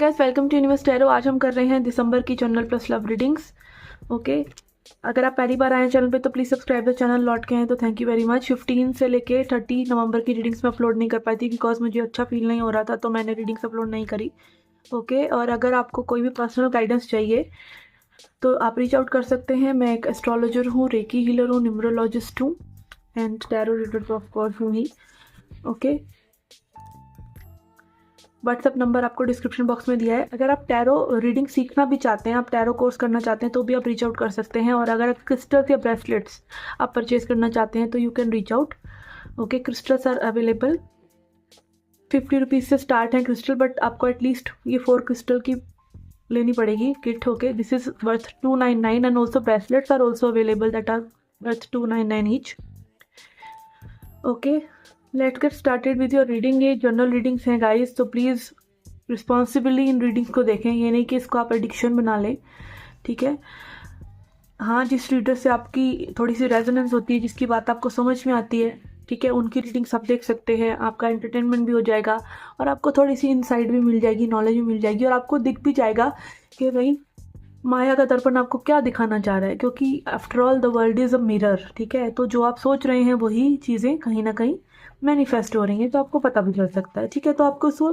Guys, welcome to Universe Tarot. आज हम कर रहे हैं दिसंबर की general plus love readings. Okay, अगर आप पहली बार आए हैं चैनल पे तो प्लीज़ सब्सक्राइब द चैनल। लौट के हैं तो थैंक यू वेरी मच। 15 से लेके 30 नवंबर की रीडिंग्स में अपलोड नहीं कर पाई थी बिकॉज मुझे अच्छा फील नहीं हो रहा था, तो मैंने रीडिंग्स अपलोड नहीं करी। ओके, और अगर आपको कोई भी पर्सनल गाइडेंस चाहिए तो आप रीच आउट कर सकते हैं। मैं एक एस्ट्रोलॉजर हूँ, रेकी हीलर हूँ, न्यूमरोलॉजिस्ट हूँ and tarot reader of course हूँ ही। ओके, व्हाट्सअप नंबर आपको डिस्क्रिप्शन बॉक्स में दिया है। अगर आप टैरो रीडिंग सीखना भी चाहते हैं, आप टैरो कोर्स करना चाहते हैं तो भी आप रीच आउट कर सकते हैं। और अगर आप क्रिस्टल्स या ब्रेसलेट्स आप परचेज करना चाहते हैं तो you can reach out. Okay, crystals are available, 50 rupees से स्टार्ट है क्रिस्टल, बट आपको एटलीस्ट ये 4 क्रिस्टल की लेनी पड़ेगी kit. Okay, this is worth 299 and also bracelets are also available that are worth 299 each. Okay, let's get started with your reading. ये general readings हैं guys, तो प्लीज़ रिस्पॉन्सिबली इन readings को देखें। ये नहीं कि इसको आप एडिक्शन बना लें, ठीक है। हाँ, जिस रीडर से आपकी थोड़ी सी रेजोनेंस होती है, जिसकी बात आपको समझ में आती है, ठीक है, उनकी रीडिंग्स आप देख सकते हैं। आपका एंटरटेनमेंट भी हो जाएगा और आपको थोड़ी सी इनसाइट भी मिल जाएगी, नॉलेज भी मिल जाएगी, और आपको दिख भी जाएगा कि भाई माया का दर्पण आपको क्या दिखाना चाह रहा है, क्योंकि after all the world is a mirror, ठीक है। तो जो आप सोच रहे हैं वही चीज़ें कहीं ना कहीं मैनिफेस्ट हो रही हैं, तो आपको पता भी चल सकता है, ठीक है। तो आपको उसको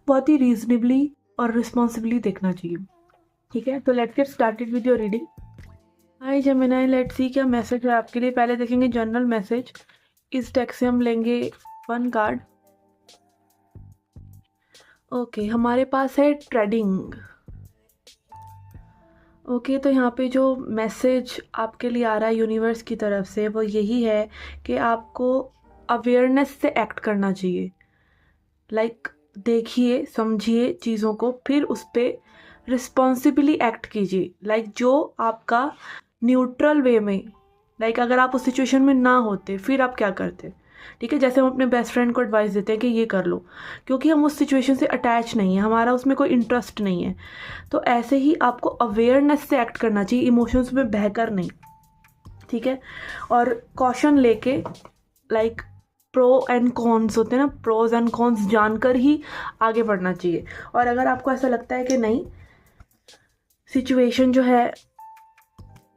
बहुत ही रीजनेबली और रिस्पॉन्सिबली देखना चाहिए, ठीक है। तो let's get started with your reading. Hi Gemini, let's see क्या मैसेज है आपके लिए। पहले देखेंगे जनरल मैसेज। इस डेक से हम लेंगे 1 कार्ड। ओके, हमारे पास है ट्रेडिंग। ओके, तो यहाँ पे जो मैसेज आपके लिए आ रहा है यूनिवर्स की तरफ से वो यही है कि आपको अवेयरनेस से एक्ट करना चाहिए। लाइक देखिए, समझिए चीज़ों को, फिर उस पर रिस्पॉन्सिबली एक्ट कीजिए। लाइक जो आपका न्यूट्रल वे में, लाइक अगर आप उस सिचुएशन में ना होते फिर आप क्या करते, ठीक है। जैसे हम अपने बेस्ट फ्रेंड को एडवाइस देते हैं कि ये कर लो, क्योंकि हम उस सिचुएशन से अटैच नहीं है, हमारा उसमें कोई इंटरेस्ट नहीं है। तो ऐसे ही आपको अवेयरनेस से एक्ट करना चाहिए, इमोशंस में बहकर नहीं, ठीक है। और कॉशन लेके, लाइक प्रो एंड कॉन्स होते हैं ना, प्रोज एंड कॉन्स जानकर ही आगे बढ़ना चाहिए। और अगर आपको ऐसा लगता है कि नहीं, सिचुएशन जो है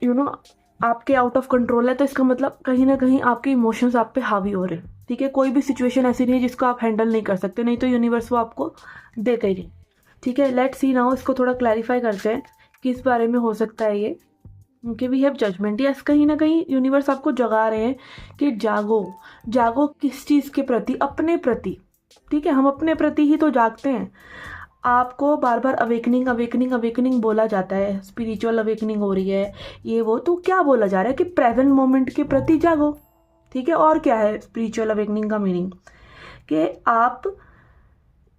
यू नो आपके आउट ऑफ कंट्रोल है, तो इसका मतलब कहीं ना कहीं आपके इमोशंस आप पे हावी हो रहे हैं, ठीक है। कोई भी सिचुएशन ऐसी नहीं है जिसको आप हैंडल नहीं कर सकते, नहीं तो यूनिवर्स वो आपको देगा ही नहीं, ठीक है। लेट्स सी नाउ, इसको थोड़ा क्लैरिफाई करते हैं किस बारे में हो सकता है ये। कि वी हैव जजमेंट, यस, कहीं ना कहीं यूनिवर्स आपको जगा रहे हैं कि जागो। जागो किस चीज़ के प्रति? अपने प्रति, ठीक है। हम अपने प्रति ही तो जागते हैं। आपको बार बार अवेकनिंग अवेकनिंग अवेकनिंग बोला जाता है, स्पिरिचुअल अवेकनिंग हो रही है, ये वो, तो क्या बोला जा रहा है कि प्रेजेंट मोमेंट के प्रति जागो, ठीक है। और क्या है स्पिरिचुअल अवेकनिंग का मीनिंग? कि आप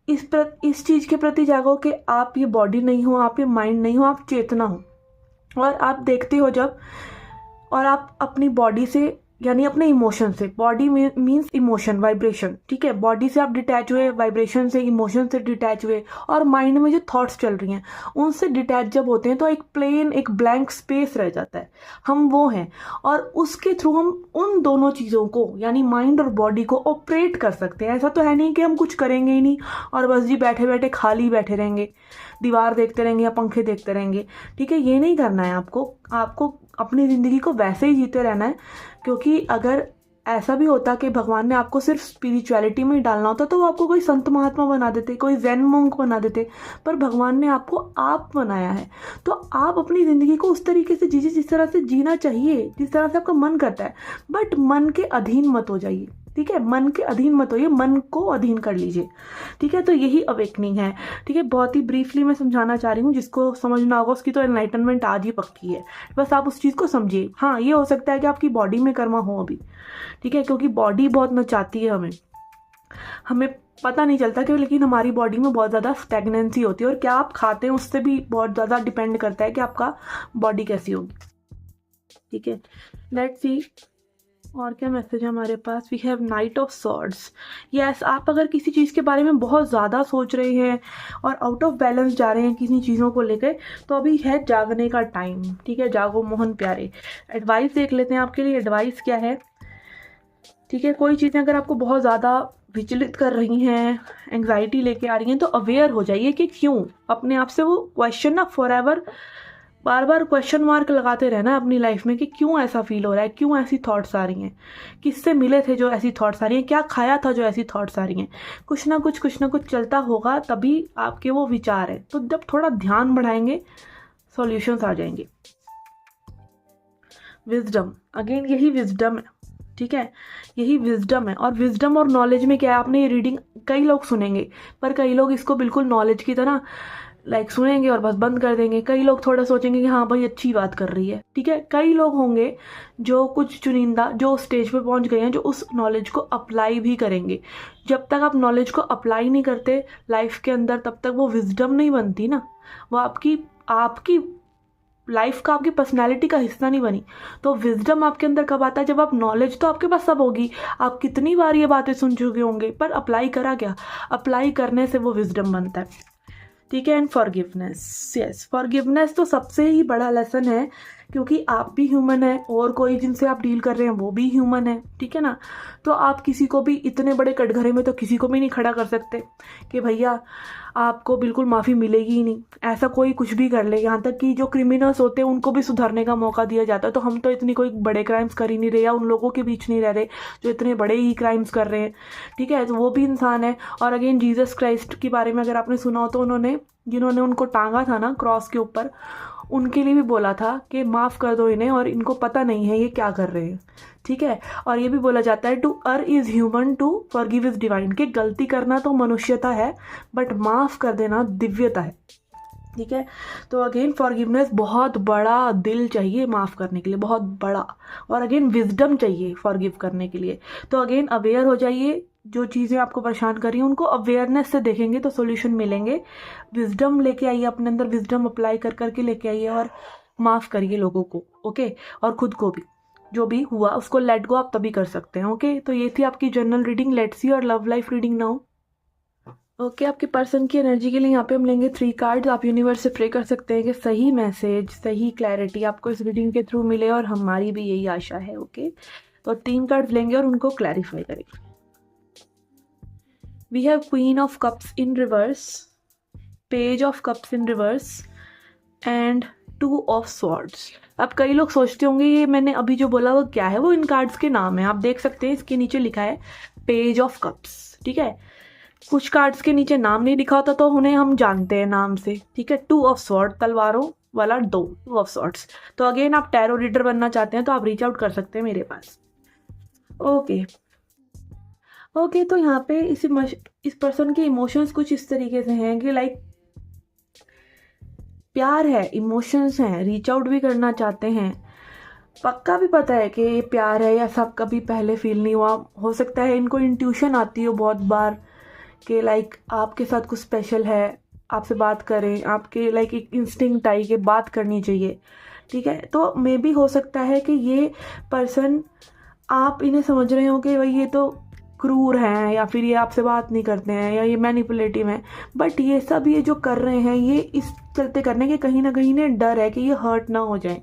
इस चीज़ के प्रति जागो कि आप ये बॉडी नहीं हो, आप ये माइंड नहीं हो, आप चेतना हो। और आप देखते हो जब, और आप अपनी बॉडी से, यानी अपने इमोशन से, बॉडी मीन्स इमोशन, वाइब्रेशन, ठीक है। बॉडी से आप डिटैच हुए, वाइब्रेशन से, इमोशन से डिटैच हुए, और माइंड में जो थॉट्स चल रही हैं उनसे डिटैच जब होते हैं तो एक प्लेन, एक ब्लैंक स्पेस रह जाता है, हम वो हैं। और उसके थ्रू हम उन दोनों चीज़ों को, यानी माइंड और बॉडी को ऑपरेट कर सकते हैं। ऐसा तो है नहीं कि हम कुछ करेंगे ही नहीं और बस जी बैठे बैठे खाली बैठे रहेंगे, दीवार देखते रहेंगे या पंखे देखते रहेंगे, ठीक है। ये नहीं करना है आपको। आपको अपनी ज़िंदगी को वैसे ही जीते रहना है, क्योंकि अगर ऐसा भी होता कि भगवान ने आपको सिर्फ स्पिरिचुअलिटी में ही डालना होता तो वो आपको कोई संत महात्मा बना देते, कोई जैन मोंक बना देते, पर भगवान ने आपको आप बनाया है। तो आप अपनी ज़िंदगी को उस तरीके से जीजिए जिस तरह से जीना चाहिए, जिस तरह से आपका मन करता है, बट मन के अधीन मत हो जाइए, ठीक है। मन के अधीन मत होइए, मन को अधीन कर लीजिए, ठीक है। तो यही अवेकनिंग है, ठीक है। बहुत ही ब्रीफली मैं समझाना चाह रही हूँ, जिसको समझना होगा उसकी तो एनलाइटनमेंट आज ही पक्की है। बस आप उस चीज़ को समझिए। हाँ, ये हो सकता है कि आपकी बॉडी में कर्मा हो अभी, ठीक है, क्योंकि बॉडी बहुत नचाती है हमें, हमें पता नहीं चलता कि, लेकिन हमारी बॉडी में बहुत ज़्यादा स्टैग्नेंसी होती है। और क्या आप खाते हैं उससे भी बहुत ज़्यादा डिपेंड करता है कि आपका बॉडी कैसी होगी, ठीक है। लेट्स सी और क्या मैसेज है हमारे पास। We have knight of swords. Yes, आप अगर किसी चीज़ के बारे में बहुत ज़्यादा सोच रहे हैं और आउट ऑफ बैलेंस जा रहे हैं किसी चीज़ों को लेकर, तो अभी है जागने का टाइम, ठीक है। जागो मोहन प्यारे। एडवाइस देख लेते हैं आपके लिए, एडवाइस क्या है, ठीक है, कोई चीज़ें अगर आपको बहुत ज़्यादा विचलित कर रही हैं, एंग्जाइटी लेके आ रही हैं, तो अवेयर हो जाइए कि क्यों। अपने आप से वो क्वेश्चन ना फॉरएवर बार बार क्वेश्चन मार्क लगाते रहना अपनी लाइफ में कि क्यों ऐसा फील हो रहा है, क्यों ऐसी थॉट्स आ रही हैं, किससे मिले थे जो ऐसी थॉट्स आ रही हैं, क्या खाया था जो ऐसी थॉट्स आ रही हैं। कुछ ना कुछ चलता होगा, तभी आपके वो विचार है। तो जब थोड़ा ध्यान बढ़ाएंगे सॉल्यूशंस आ जाएंगे। विजडम, अगेन यही विजडम है, ठीक है, यही विजडम है। और विजडम और नॉलेज में क्या है, आपने ये रीडिंग कई लोग सुनेंगे, पर कई लोग इसको बिल्कुल नॉलेज की तरह सुनेंगे और बस बंद कर देंगे। कई लोग थोड़ा सोचेंगे कि हाँ भाई अच्छी बात कर रही है, ठीक है। कई लोग होंगे जो कुछ चुनिंदा जो स्टेज पे पहुंच गए हैं, जो उस नॉलेज को अप्लाई भी करेंगे। जब तक आप नॉलेज को अप्लाई नहीं करते लाइफ के अंदर, तब तक वो विजडम नहीं बनती ना, वो आपकी लाइफ का, आपकी पर्सनैलिटी का हिस्सा नहीं बनी। तो विजडम आपके अंदर कब आता है, जब आप, नॉलेज तो आपके पास सब होगी, आप कितनी बार ये बातें सुन चुके होंगे, पर अप्लाई करा क्या, अप्लाई करने से वो विजडम बनता है, ठीक है। एंड फॉरगिवनेस, यस, फॉरगिवनेस तो सबसे ही बड़ा लेसन है, क्योंकि आप भी ह्यूमन है और कोई जिनसे आप डील कर रहे हैं वो भी ह्यूमन है, ठीक है ना। तो आप किसी को भी, इतने बड़े कटघरे में तो किसी को भी नहीं खड़ा कर सकते कि भैया आपको बिल्कुल माफ़ी मिलेगी ही नहीं, ऐसा कोई कुछ भी कर ले। यहाँ तक कि जो क्रिमिनल्स होते हैं उनको भी सुधरने का मौका दिया जाता है। तो हम तो इतनी कोई बड़े क्राइम्स कर ही नहीं रहे, या उन लोगों के बीच नहीं रह रहे जो इतने बड़े ही क्राइम्स कर रहे हैं, ठीक है। तो वो भी इंसान है। और अगेन जीसस क्राइस्ट के बारे में अगर आपने सुना हो, तो उन्होंने, जिन्होंने उनको टांगा था ना क्रॉस के ऊपर, उनके लिए भी बोला था कि माफ़ कर दो इन्हें, और इनको पता नहीं है ये क्या कर रहे हैं, ठीक है। और ये भी बोला जाता है, to err is human, to forgive is divine, कि गलती करना तो मनुष्यता है, बट माफ़ कर देना दिव्यता है, ठीक है। तो अगेन फॉरगिवनेस, बहुत बड़ा दिल चाहिए माफ़ करने के लिए, बहुत बड़ा। और अगेन विजडम चाहिए फॉरगिव करने के लिए। तो अगेन अवेयर हो जाइए, जो चीज़ें आपको परेशान कर रही हैं उनको अवेयरनेस से देखेंगे तो सॉल्यूशन मिलेंगे। विजडम लेके आइए अपने अंदर, विजडम अप्लाई कर करके लेके आइए, और माफ़ करिए लोगों को, ओके, और खुद को भी। जो भी हुआ उसको लेट गो आप तभी कर सकते हैं, ओके। तो ये थी आपकी जनरल रीडिंग, लेट्स सी और love life reading now. Okay, आपके पर्सन की एनर्जी के लिए यहाँ पे हम लेंगे 3 कार्ड्स। आप यूनिवर्स से प्रे कर सकते हैं कि सही मैसेज, सही क्लैरिटी आपको इस रीडिंग के थ्रू मिले, और हमारी भी यही आशा है, ओके। तो 3 कार्ड्स लेंगे और उनको क्लैरिफाई करेंगे। We have queen of cups in reverse, page of cups in reverse, and 2 of swords. अब कई लोग सोचते होंगे ये मैंने अभी जो बोला वो क्या है, वो इन कार्ड्स के नाम है। आप देख सकते हैं इसके नीचे लिखा है पेज ऑफ कप्स, ठीक है। कुछ कार्ड्स के नीचे नाम नहीं लिखा होता तो उन्हें हम जानते हैं नाम से, ठीक है। 2 ऑफ स्वॉर्ड, तलवारों वाला 2 ऑफ स्वॉर्ड्स। तो अगेन आप टैरो रीडर बनना चाहते हैं तो आप रीच आउट कर सकते हैं मेरे पास, ओके। ओके, तो यहाँ पे इस पर्सन के इमोशंस कुछ इस तरीके से हैं कि प्यार है, इमोशंस हैं, रीच आउट भी करना चाहते हैं, पक्का भी पता है कि ये प्यार है, या सब कभी पहले फील नहीं हुआ। हो सकता है इनको इंट्यूशन आती हो बहुत बार कि आपके साथ कुछ स्पेशल है, आपसे बात करें, आपके एक इंस्टिंक्ट आई कि बात करनी चाहिए, ठीक है। तो मे भी हो सकता है कि ये पर्सन, आप इन्हें समझ रहे हो कि भाई ये तो क्रूर हैं, या फिर ये आपसे बात नहीं करते हैं, या ये मैनिपुलेटिव हैं, बट ये सब ये जो कर रहे हैं ये इस चलते करने के कहीं ना कहीं इन्हें डर है कि ये हर्ट ना हो जाए,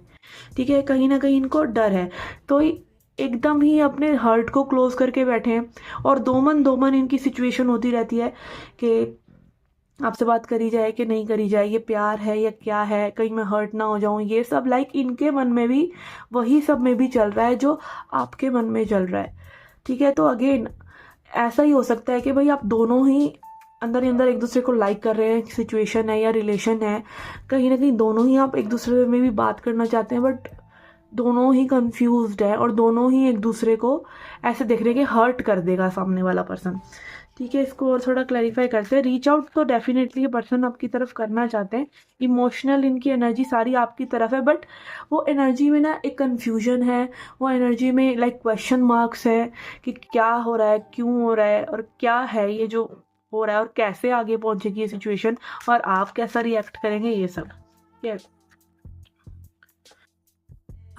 ठीक है। कहीं ना कहीं इनको डर है, तो एकदम ही अपने हर्ट को क्लोज करके बैठे हैं, और दो मन इनकी सिचुएशन होती रहती है कि आपसे बात करी जाए कि नहीं करी जाए, ये प्यार है या क्या है, कहीं मैं हर्ट ना हो जाऊं। ये सब इनके मन में भी वही सब में भी चल रहा है जो आपके मन में चल रहा है, ठीक है। तो अगेन ऐसा ही हो सकता है कि भाई आप दोनों ही अंदर ही अंदर एक दूसरे को लाइक कर रहे हैं, सिचुएशन है या रिलेशन है, कहीं ना कहीं दोनों ही आप एक दूसरे में भी बात करना चाहते हैं, बट दोनों ही कंफ्यूज्ड है, और दोनों ही एक दूसरे को ऐसे देख रहे हैं कि हर्ट कर देगा सामने वाला पर्सन, ठीक है। इसको और थोड़ा क्लैरिफाई करते हैं। रीच आउट तो डेफिनेटली ये पर्सन आपकी तरफ करना चाहते हैं, इमोशनल इनकी एनर्जी सारी आपकी तरफ है, बट वो एनर्जी में ना एक कन्फ्यूजन है, वो एनर्जी में क्वेश्चन मार्क्स है कि क्या हो रहा है, क्यों हो रहा है, और क्या है ये जो हो रहा है, और कैसे आगे पहुंचेगी ये सिचुएशन, और आप कैसा रिएक्ट करेंगे, ये सब। Yes,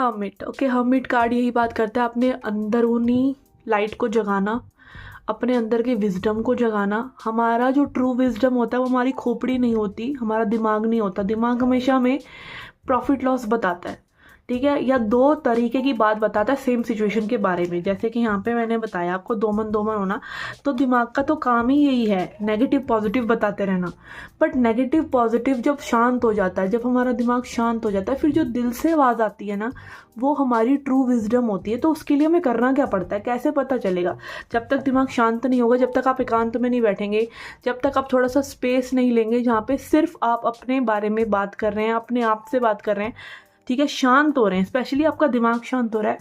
hermit, okay. Hermit card यही बात करता है अपने अंदरूनी लाइट को जगाना, अपने अंदर के विजडम को जगाना। हमारा जो ट्रू विजडम होता है वो हमारी खोपड़ी नहीं होती, हमारा दिमाग नहीं होता। दिमाग हमेशा हमें प्रॉफिट लॉस बताता है, ठीक है, या दो तरीके की बात बताता है सेम सिचुएशन के बारे में। जैसे कि यहाँ पे मैंने बताया आपको दो मन होना, तो दिमाग का तो काम ही यही है नेगेटिव पॉजिटिव बताते रहना। बट नेगेटिव पॉजिटिव जब शांत हो जाता है, जब हमारा दिमाग शांत हो जाता है, फिर जो दिल से आवाज़ आती है ना, वो हमारी ट्रू विजडम होती है। तो उसके लिए हमें करना क्या पड़ता है, कैसे पता चलेगा? जब तक दिमाग शांत नहीं होगा, जब तक आप एकांत में नहीं बैठेंगे, जब तक आप थोड़ा सा स्पेस नहीं लेंगे जहाँ पे सिर्फ आप अपने बारे में बात कर रहे हैं, अपने आप से बात कर रहे हैं, ठीक है, शांत हो रहे हैं, स्पेशली आपका दिमाग शांत हो रहा है,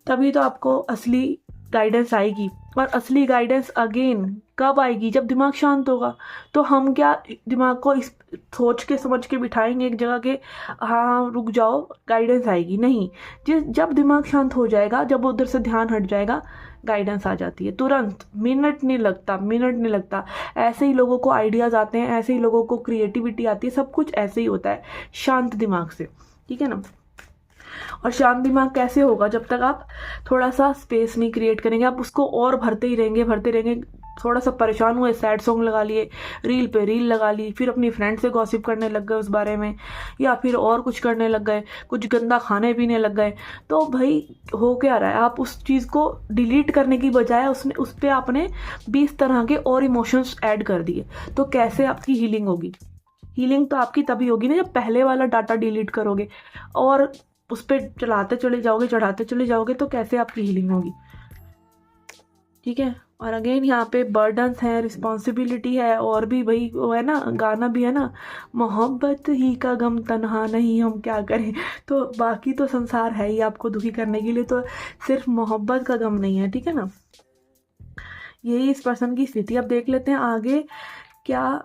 तभी तो आपको असली गाइडेंस आएगी। और असली गाइडेंस अगेन कब आएगी? जब दिमाग शांत होगा। तो हम क्या दिमाग को इस सोच के समझ के बिठाएंगे एक जगह के हाँ रुक जाओ गाइडेंस आएगी? नहीं। जब दिमाग शांत हो जाएगा, जब उधर से ध्यान हट जाएगा, गाइडेंस आ जाती है तुरंत, मिनट नहीं लगता। ऐसे ही लोगों को आइडियाज़ आते हैं, ऐसे ही लोगों को क्रिएटिविटी आती है, सब कुछ ऐसे ही होता है शांत दिमाग से, ठीक है ना। और शांत दिमाग कैसे होगा? जब तक आप थोड़ा सा स्पेस नहीं क्रिएट करेंगे, आप उसको और भरते ही रहेंगे। थोड़ा सा परेशान हुए, सैड सॉन्ग लगा लिए, रील पे रील लगा ली, फिर अपनी फ्रेंड से गॉसिप करने लग गए उस बारे में, या फिर और कुछ करने लग गए, कुछ गंदा खाने पीने लग गए। तो भाई हो क्या रहा है? आप उस चीज़ को डिलीट करने की बजाय उस पर आपने 20 तरह के और इमोशंस ऐड कर दिए। तो कैसे आपकी हीलिंग होगी? हीलिंग तो आपकी तभी होगी ना जब पहले वाला डाटा डिलीट करोगे और उस पर चढ़ाते चले जाओगे, तो कैसे आपकी हीलिंग होगी? ठीक है। और अगेन यहाँ पे बर्डन्स हैं, रिस्पॉन्सिबिलिटी है, और भी भाई वो है ना, गाना भी है ना, मोहब्बत ही का गम तन्हा नहीं हम क्या करें। तो बाकी तो संसार है ही आपको दुखी करने के लिए, तो सिर्फ मोहब्बत का गम नहीं है, ठीक है ना। यही इस पर्सन की स्थिति। अब देख लेते हैं आगे क्या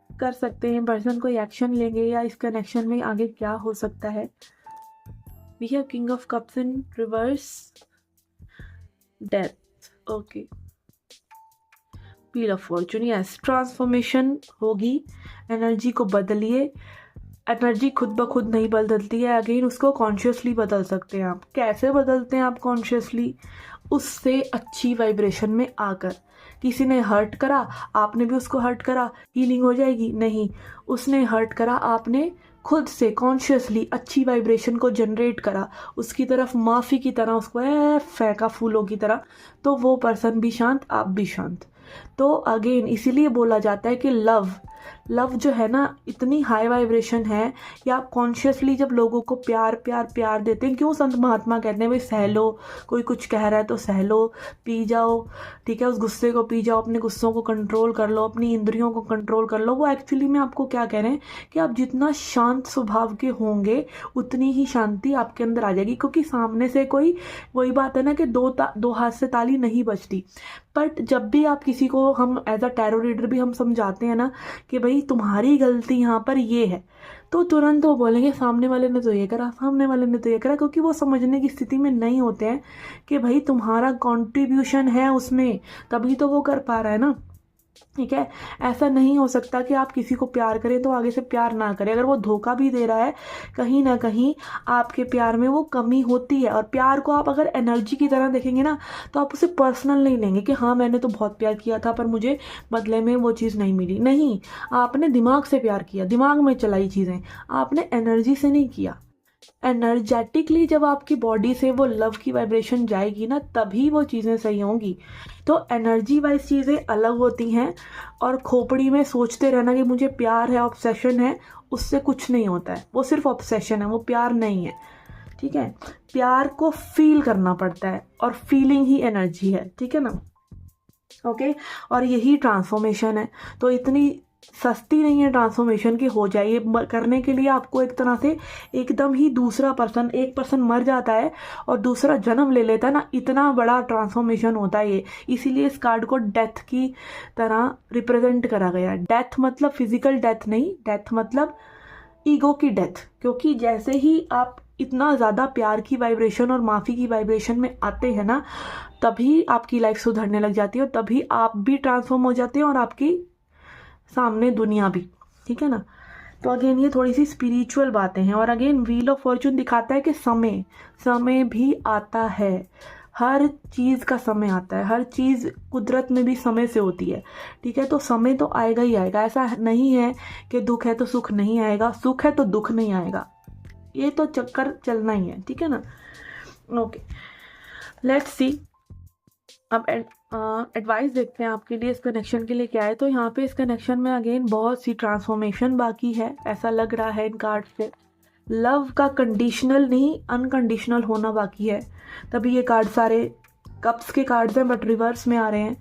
कर सकते हैं पर्सन, कोई एक्शन लेंगे या इस कनेक्शन में आगे क्या हो सकता है। We have king of cups in reverse, death, okay, wheel of fortune, yes, transformation होगी। एनर्जी को बदलिए। एनर्जी खुद ब खुद नहीं बदलती है, अगेन उसको कॉन्शियसली बदल सकते हैं आप। कैसे बदलते हैं आप कॉन्शियसली? उससे अच्छी वाइब्रेशन में आकर। किसी ने हर्ट करा, आपने भी उसको हर्ट करा, हीलिंग हो जाएगी? नहीं। उसने हर्ट करा, आपने खुद से कॉन्शियसली अच्छी वाइब्रेशन को जनरेट करा, उसकी तरफ माफ़ी की तरह उसको फेंका फूलों की तरह, तो वो पर्सन भी शांत, आप भी शांत। तो अगेन इसीलिए बोला जाता है कि लव जो है ना, इतनी हाई वाइब्रेशन है कि आप कॉन्शियसली जब लोगों को प्यार देते हैं, क्यों संत महात्मा कहते हैं भाई सह लो, कोई कुछ कह रहा है तो सह लो, पी जाओ, ठीक है, उस गुस्से को पी जाओ, अपने गुस्सों को कंट्रोल कर लो, अपनी इंद्रियों को कंट्रोल कर लो। वो एक्चुअली में आपको क्या कह रहे हैं कि आप जितना शांत स्वभाव के होंगे उतनी ही शांति आपके अंदर आ जाएगी। क्योंकि सामने से कोई, वही बात है ना कि दो हाथ से ताली नहीं बजती। बट जब भी आप किसी को, हम एज अ टैरो रीडर भी हम समझाते हैं ना कि भाई तुम्हारी गलती यहाँ पर ये है, तो तुरंत वो बोलेंगे सामने वाले ने तो ये करा, क्योंकि वो समझने की स्थिति में नहीं होते हैं कि भाई तुम्हारा कंट्रीब्यूशन है उसमें, तभी तो वो कर पा रहा है ना, ठीक है। ऐसा नहीं हो सकता कि आप किसी को प्यार करें तो आगे से प्यार ना करें। अगर वो धोखा भी दे रहा है, कहीं ना कहीं आपके प्यार में वो कमी होती है। और प्यार को आप अगर एनर्जी की तरह देखेंगे ना, तो आप उसे पर्सनल नहीं लेंगे कि हाँ मैंने तो बहुत प्यार किया था पर मुझे बदले में वो चीज़ नहीं मिली। नहीं, आपने दिमाग से प्यार किया, दिमाग में चलाई चीज़ें, आपने एनर्जी से नहीं किया। एनर्जेटिकली जब आपकी बॉडी से वो लव की वाइब्रेशन जाएगी ना, तभी वो चीज़ें सही होंगी। तो एनर्जी वाइज चीज़ें अलग होती हैं, और खोपड़ी में सोचते रहना कि मुझे प्यार है, ऑब्सेशन है, उससे कुछ नहीं होता है। वो सिर्फ ऑब्सेशन है, वो प्यार नहीं है, ठीक है। प्यार को फील करना पड़ता है, और फीलिंग ही एनर्जी है, ठीक है ना, ओके। और यही ट्रांसफॉर्मेशन है। तो इतनी सस्ती नहीं है ट्रांसफॉर्मेशन की हो जाए। ये करने के लिए आपको एक तरह से एकदम ही दूसरा पर्सन, एक पर्सन मर जाता है और दूसरा जन्म ले लेता है ना, इतना बड़ा ट्रांसफॉर्मेशन होता है ये। इसीलिए इस कार्ड को डेथ की तरह रिप्रेजेंट करा गया। डेथ मतलब फिजिकल डेथ नहीं, डेथ मतलब ईगो की डेथ। क्योंकि जैसे ही आप इतना ज़्यादा प्यार की वाइब्रेशन और माफ़ी की वाइब्रेशन में आते हैं ना, तभी आपकी लाइफ सुधरने लग जाती है, और तभी आप भी ट्रांसफॉर्म हो जाते हैं और आपकी सामने दुनिया भी, ठीक है ना। तो अगेन ये थोड़ी सी स्पिरिचुअल बातें हैं। और अगेन व्हील ऑफ फॉर्चून दिखाता है कि समय भी आता है, हर चीज़ का समय आता है, हर चीज़ कुदरत में भी समय से होती है, ठीक है। तो समय तो आएगा ही आएगा। ऐसा नहीं है कि दुख है तो सुख नहीं आएगा, सुख है तो दुख नहीं आएगा, ये तो चक्कर चलना ही है, ठीक है ना। Okay, let's see. अब एडवाइस देखते हैं आपके लिए इस कनेक्शन के लिए क्या है। तो यहाँ पे इस कनेक्शन में अगेन बहुत सी ट्रांसफॉर्मेशन बाकी है, ऐसा लग रहा है इन कार्ड से। लव का कंडीशनल नहीं, अनकंडीशनल होना बाकी है, तभी ये कार्ड सारे कप्स के कार्ड्स हैं बट रिवर्स में आ रहे हैं,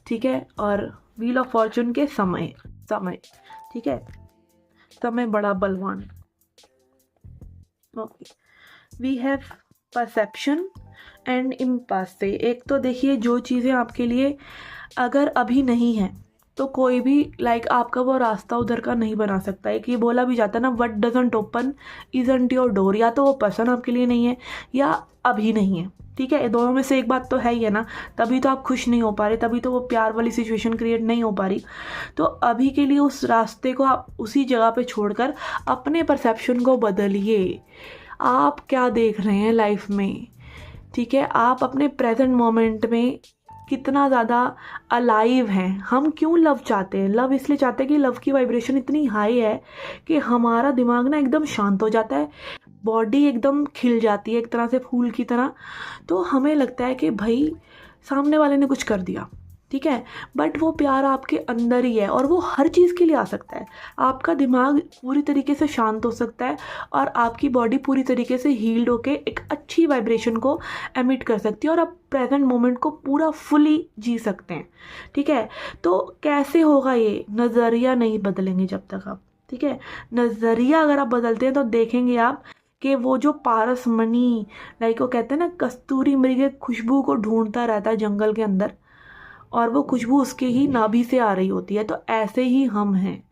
ठीक है। और व्हील ऑफ फॉर्चून के समय, ठीक है, समय बड़ा बलवान। Okay, we have perception and impasse से। एक तो देखिए, जो चीज़ें आपके लिए अगर अभी नहीं है तो कोई भी आपका वो रास्ता उधर का नहीं बना सकता है। कि ये बोला भी जाता है ना, what doesn't open isn't your door. या तो वो पर्सन आपके लिए नहीं है या अभी नहीं है, ठीक है। दोनों में से एक बात तो है ही है ना, तभी तो आप खुश नहीं हो पा रहे, तभी तो वो प्यार वाली सिचुएशन क्रिएट नहीं हो पा रही। तो अभी के लिए उस रास्ते को आप उसी जगह पे छोड़कर अपने परसेप्शन को बदलिए। आप क्या देख रहे हैं लाइफ में, ठीक है, आप अपने प्रेजेंट मोमेंट में कितना ज़्यादा अलाइव हैं। हम क्यों लव चाहते हैं? लव इसलिए चाहते हैं कि लव की वाइब्रेशन इतनी हाई है कि हमारा दिमाग ना एकदम शांत हो जाता है, बॉडी एकदम खिल जाती है एक तरह से फूल की तरह। तो हमें लगता है कि भाई सामने वाले ने कुछ कर दिया, ठीक है, बट वो प्यार आपके अंदर ही है और वो हर चीज़ के लिए आ सकता है। आपका दिमाग पूरी तरीके से शांत हो सकता है और आपकी बॉडी पूरी तरीके से हील्ड होके एक अच्छी वाइब्रेशन को एमिट कर सकती है और आप प्रेजेंट मोमेंट को पूरा फुली जी सकते हैं, ठीक है। तो कैसे होगा ये? नज़रिया नहीं बदलेंगे जब तक आप, ठीक है। नज़रिया अगर आप बदलते हैं तो देखेंगे आप कि वो जो पारस मणि, वो कहते हैं ना, कस्तूरी मृग खुशबू को ढूंढता रहता है जंगल के अंदर और वो खुशबू उसके ही नाभि से आ रही होती है। तो ऐसे ही हम हैं,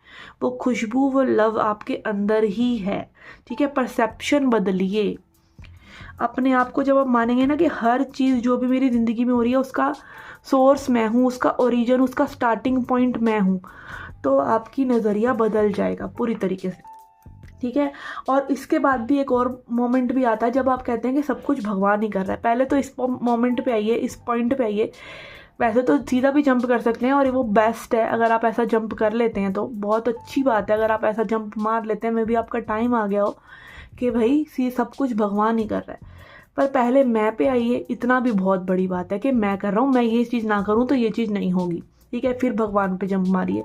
वो खुशबू, वो लव आपके अंदर ही है, ठीक है। परसेप्शन बदलिए अपने आप को। जब आप मानेंगे ना कि हर चीज़ जो भी मेरी ज़िंदगी में हो रही है उसका सोर्स मैं हूँ, उसका ओरिजिन, उसका स्टार्टिंग पॉइंट मैं हूँ, तो आपकी नज़रिया बदल जाएगा पूरी तरीके से, ठीक है। और इसके बाद भी एक और मोमेंट भी आता है जब आप कहते हैं कि सब कुछ भगवान ही कर रहा है। पहले तो इस मोमेंट पे आइए, इस पॉइंट पे आइए। वैसे तो सीधा भी जंप कर सकते हैं और वो बेस्ट है, अगर आप ऐसा जंप कर लेते हैं तो बहुत अच्छी बात है। अगर आप ऐसा जंप मार लेते हैं, मे भी आपका टाइम आ गया हो कि भाई सी सब कुछ भगवान ही कर रहा है। पर पहले मैं पे आइए, इतना भी बहुत बड़ी बात है कि मैं कर रहा हूँ, मैं ये चीज़ ना करूँ तो ये चीज़ नहीं होगी, ठीक है। फिर भगवान पे जंप मारिए,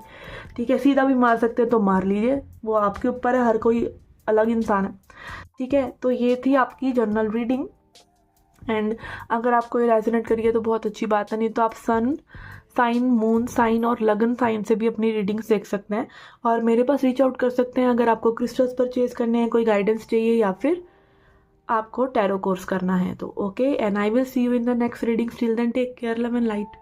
ठीक है। सीधा भी मार सकते हैं तो मार लीजिए, वो आपके ऊपर है, हर कोई अलग इंसान है, ठीक है। तो ये थी आपकी जनरल रीडिंग एंड अगर आपको ये रेजोनेट करिए तो बहुत अच्छी बात है, नहीं तो आप सन साइन, मून साइन और लगन साइन से भी अपनी रीडिंग्स देख सकते हैं और मेरे पास रीच आउट कर सकते हैं अगर आपको क्रिस्टल्स परचेज करने हैं, कोई गाइडेंस चाहिए या फिर आपको टैरो कोर्स करना है तो। Okay, and I will see you in the next reading. Till then take care, love and light.